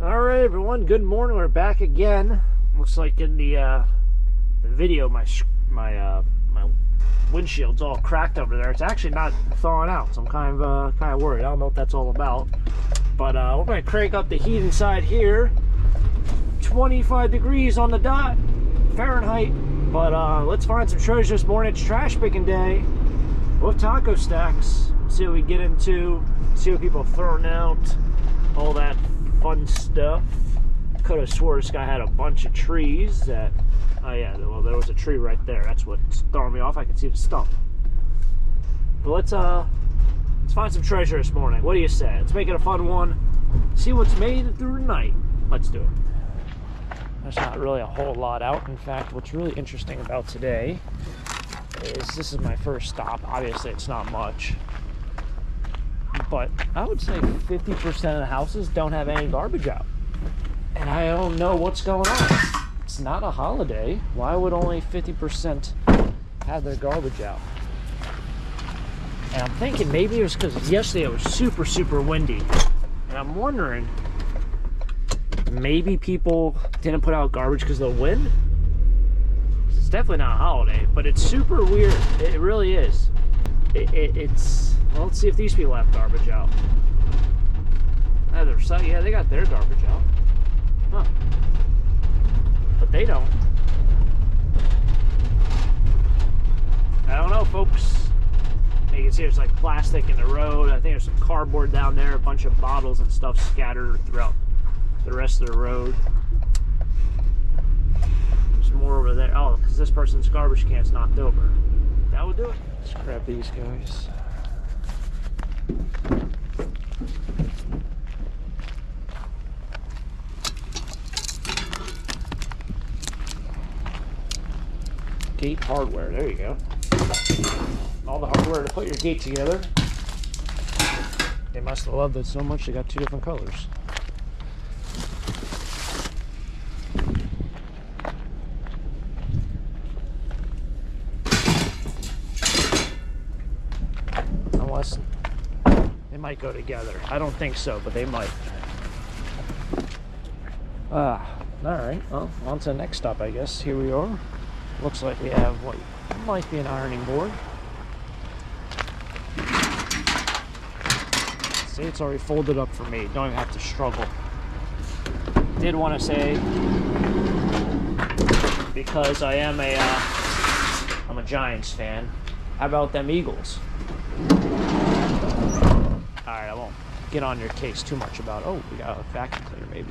All right, everyone. Good morning. We're back again. Looks like in the video, my windshield's all cracked over there. It's actually not thawing out, so I'm kind of worried. I don't know what that's all about. But we're gonna crank up the heat inside here. 25 degrees on the dot, Fahrenheit. But let's find some treasure this morning. It's trash picking day with taco stacks. See what we get into. See what people are throwing out. All that fun stuff. Could have swore this guy had a bunch of trees that, oh yeah, well there was a tree right there. That's what's throwing me off. I can see the stump. But let's find some treasure this morning. What do you say? Let's make it a fun one. See what's made it through the night. Let's do it. There's not really a whole lot out. In fact, what's really interesting about today is this is my first stop. Obviously, it's not much. But I would say 50% of the houses don't have any garbage out. And I don't know what's going on. It's not a holiday. Why would only 50% have their garbage out? And I'm thinking maybe it was because yesterday it was super, super windy. And I'm wondering, maybe people didn't put out garbage because of the wind? It's definitely not a holiday, but it's super weird. It really is. It's... Well, let's see if these people have garbage out. Yeah, they got their garbage out. Huh. But they don't. I don't know, folks. You can see there's like plastic in the road. I think there's some cardboard down there, a bunch of bottles and stuff scattered throughout the rest of the road. There's more over there. Oh, because this person's garbage can's knocked over. That would do it. Let's grab these guys. Gate hardware, there you go. All the hardware to put your gate together. They must have loved it so much they got two different colors. Unless they might go together. I don't think so, but they might. Alright, well, on to the next stop, I guess. Here we are. Looks like we have what might be an ironing board. See, it's already folded up for me. Don't even have to struggle. Did want to say, because I am I'm a Giants fan. How about them Eagles? Alright, I won't get on your case too much about it. Oh, we got a vacuum cleaner maybe.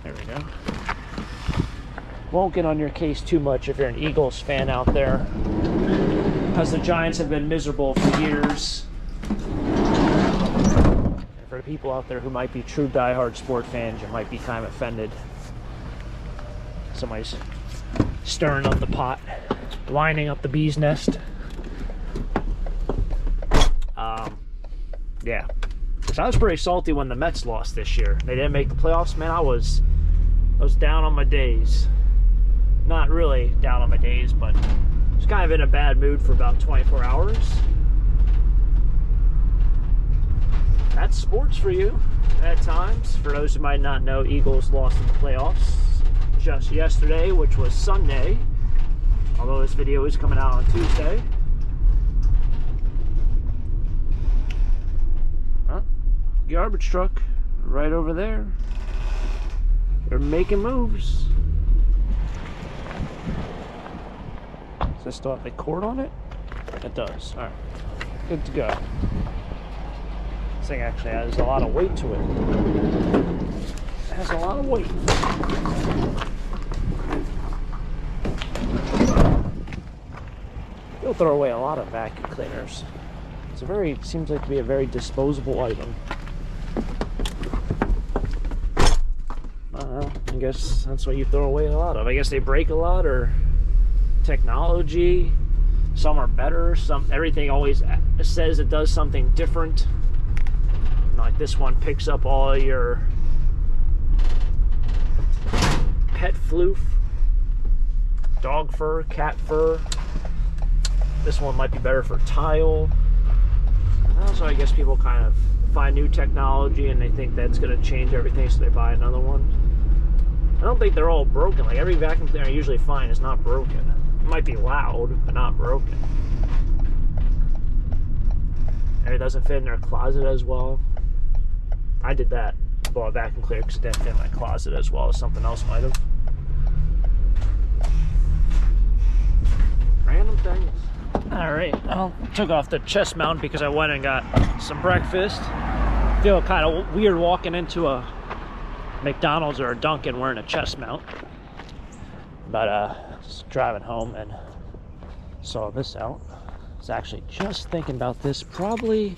There we go. Won't get on your case too much if you're an Eagles fan out there, because the Giants have been miserable for years. And for the people out there who might be true diehard sport fans, you might be kind of offended. Somebody's stirring up the pot, lining up the bee's nest. Yeah. So I was pretty salty when the Mets lost this year. They didn't make the playoffs. Man, I was down on my days. Not really down on my days, but I was kind of in a bad mood for about 24 hours. That's sports for you at times. For those who might not know, Eagles lost in the playoffs just yesterday, which was Sunday. Although this video is coming out on Tuesday. Garbage truck right over there. They're making moves. Does this still have the cord on it? It does. Alright. Good to go. This thing actually has a lot of weight to it. It has a lot of weight. You'll throw away a lot of vacuum cleaners. It seems like to be a very disposable item. I guess that's what you throw away a lot of. I guess they break a lot, or technology. Some are better. Everything always says it does something different. Like this one picks up all your pet floof, dog fur, cat fur. This one might be better for tile. Also, I guess people kind of find new technology and they think that's going to change everything, so they buy another one. I don't think they're all broken. Like, every vacuum cleaner I usually find is not broken. It might be loud, but not broken. And it doesn't fit in their closet as well. I did that. I bought a vacuum cleaner because it didn't fit in my closet as well as something else might have. Random things. Alright, I took off the chest mount because I went and got some breakfast. I feel kind of weird walking into a McDonald's or a Dunkin' wearing a chest mount. But just driving home and saw this out. I was actually just thinking about this probably,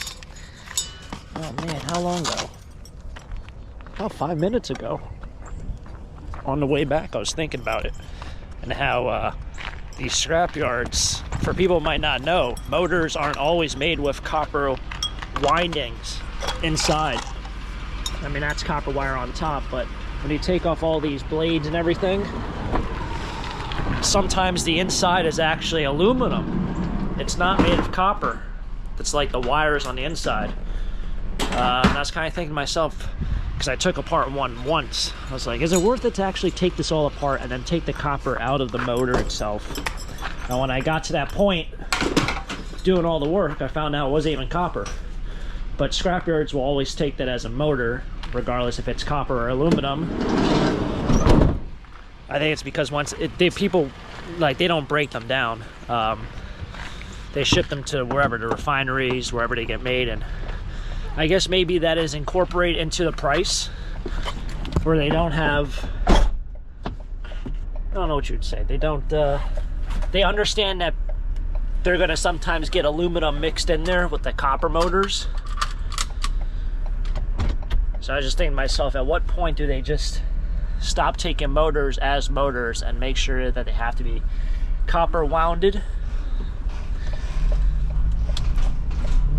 oh man, how long ago? About 5 minutes ago. On the way back I was thinking about it and how these scrapyards, for people who might not know, motors aren't always made with copper windings inside. I mean, that's copper wire on top, but when you take off all these blades and everything, sometimes the inside is actually aluminum. It's not made of copper. It's like the wires on the inside. And I was kind of thinking to myself, because I took apart one once, I was like, is it worth it to actually take this all apart and then take the copper out of the motor itself? And when I got to that point, doing all the work, I found out it wasn't even copper. But scrapyards will always take that as a motor, regardless if it's copper or aluminum. I think it's because people, like, they don't break them down. They ship them to wherever, the refineries, wherever they get made, and I guess maybe that is incorporated into the price, where they don't have, I don't know what you'd say, they don't, they understand that they're gonna sometimes get aluminum mixed in there with the copper motors. So I was just thinking to myself, at what point do they just stop taking motors as motors and make sure that they have to be copper wounded?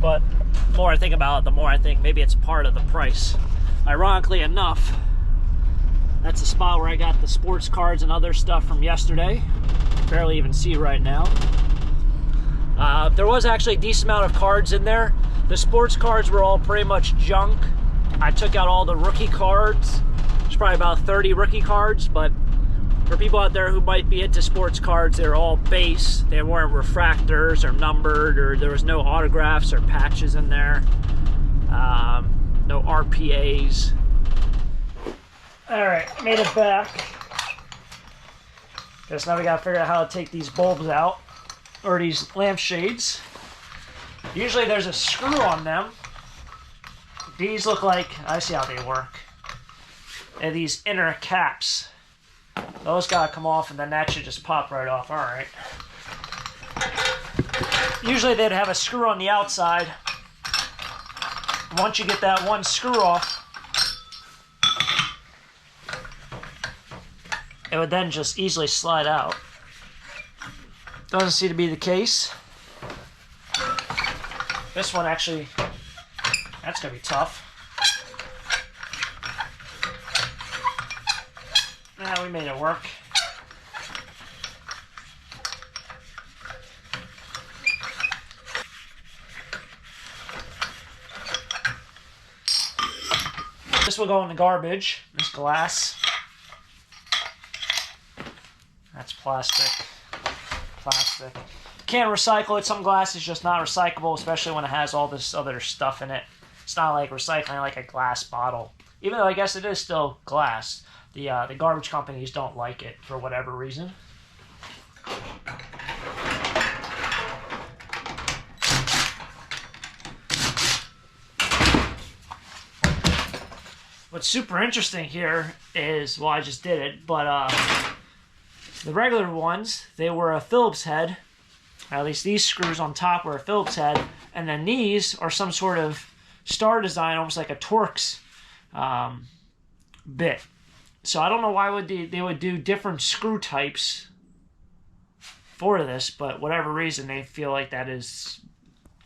But the more I think about it, the more I think maybe it's part of the price. Ironically enough, that's the spot where I got the sports cards and other stuff from yesterday. Barely even see right now. There was actually a decent amount of cards in there. The sports cards were all pretty much junk. I took out all the rookie cards. There's probably about 30 rookie cards, but for people out there who might be into sports cards, they're all base. They weren't refractors or numbered, or there was no autographs or patches in there. No RPAs. All right, made it back. Guess now we gotta figure out how to take these bulbs out, or these lampshades. Usually there's a screw on them. These look like, I see how they work. And these inner caps. Those gotta come off, and then that should just pop right off. All right. Usually they'd have a screw on the outside. Once you get that one screw off, it would then just easily slide out. Doesn't seem to be the case. This one actually, that's gonna be tough. Yeah, we made it work. This will go in the garbage, this glass. That's plastic. Plastic. Can't recycle it. Some glass is just not recyclable, especially when it has all this other stuff in it. It's not like recycling like a glass bottle. Even though I guess it is still glass. The garbage companies don't like it for whatever reason. What's super interesting here is, well, I just did it, but the regular ones, they were a Phillips head. At least these screws on top were a Phillips head, and then these are some sort of star design, almost like a Torx bit. So I don't know why they would do different screw types for this, but whatever reason, they feel like that is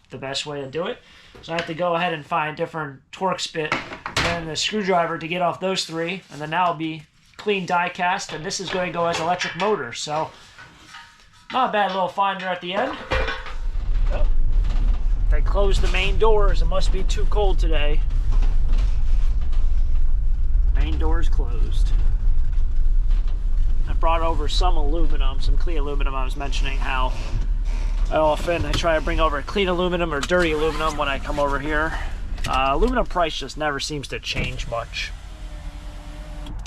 the best way to do it. So I have to go ahead and find different Torx bit and the screwdriver to get off those three, and then that'll be clean die cast, and this is going to go as electric motor. So not a bad little finder at the end. Oh. They closed the main doors. It must be too cold today. doors closed. I brought over some aluminum, some clean aluminum. I was mentioning how I try to bring over clean aluminum or dirty aluminum when I come over here. Aluminum price just never seems to change much.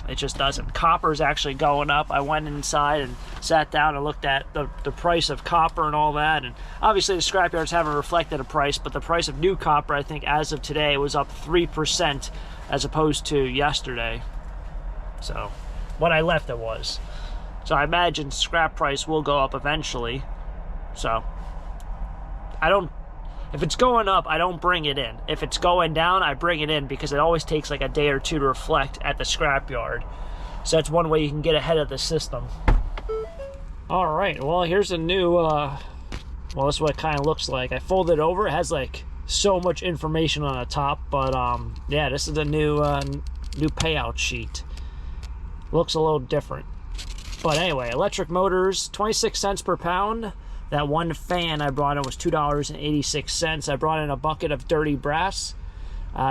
It just doesn't. Copper is actually going up. I went inside and sat down and looked at the price of copper and all that, and obviously the scrapyards haven't reflected a price, but the price of new copper, I think as of today, was up 3% as opposed to yesterday. So when I left it was. So I imagine scrap price will go up eventually. So if it's going up, I don't bring it in. If it's going down, I bring it in, because it always takes like a day or two to reflect at the scrapyard. So that's one way you can get ahead of the system. All right, well, here's a new, well, this is what it kind of looks like. I folded it over. It has like so much information on the top, but yeah, this is the new payout sheet. Looks a little different. But anyway, electric motors, 26 cents per pound. That one fan I brought in was $2.86. I brought in a bucket of dirty brass.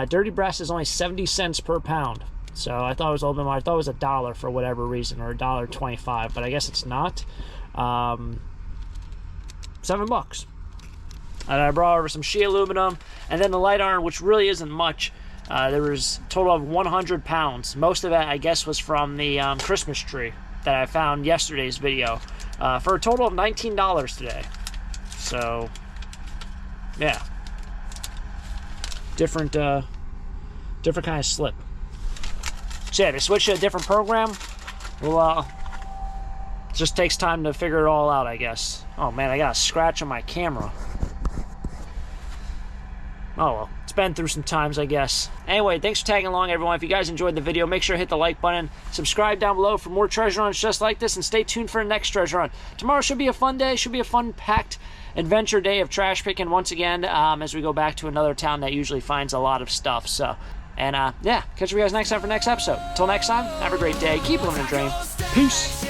Dirty brass is only 70 cents per pound. So I thought it was a little bit more. I thought it was $1 for whatever reason, or $1.25, but I guess it's not. $7. And I brought over some sheet aluminum, and then the light iron, which really isn't much. There was a total of 100 pounds. Most of that, I guess, was from the Christmas tree that I found yesterday's video. For a total of $19 today. So, yeah. Different kind of slip. So yeah, to switch to a different program, well, it just takes time to figure it all out, I guess. Oh man, I got a scratch on my camera. Oh well, it's been through some times, I guess. Anyway, thanks for tagging along, everyone. If you guys enjoyed the video, make sure to hit the like button, subscribe down below for more treasure hunts just like this, and stay tuned for the next treasure hunt. Tomorrow should be a fun day, should be a fun packed adventure day of trash picking once again, as we go back to another town that usually finds a lot of stuff. So, and yeah, catch you guys next time for the next episode. Until next time, have a great day, keep living a dream. Peace.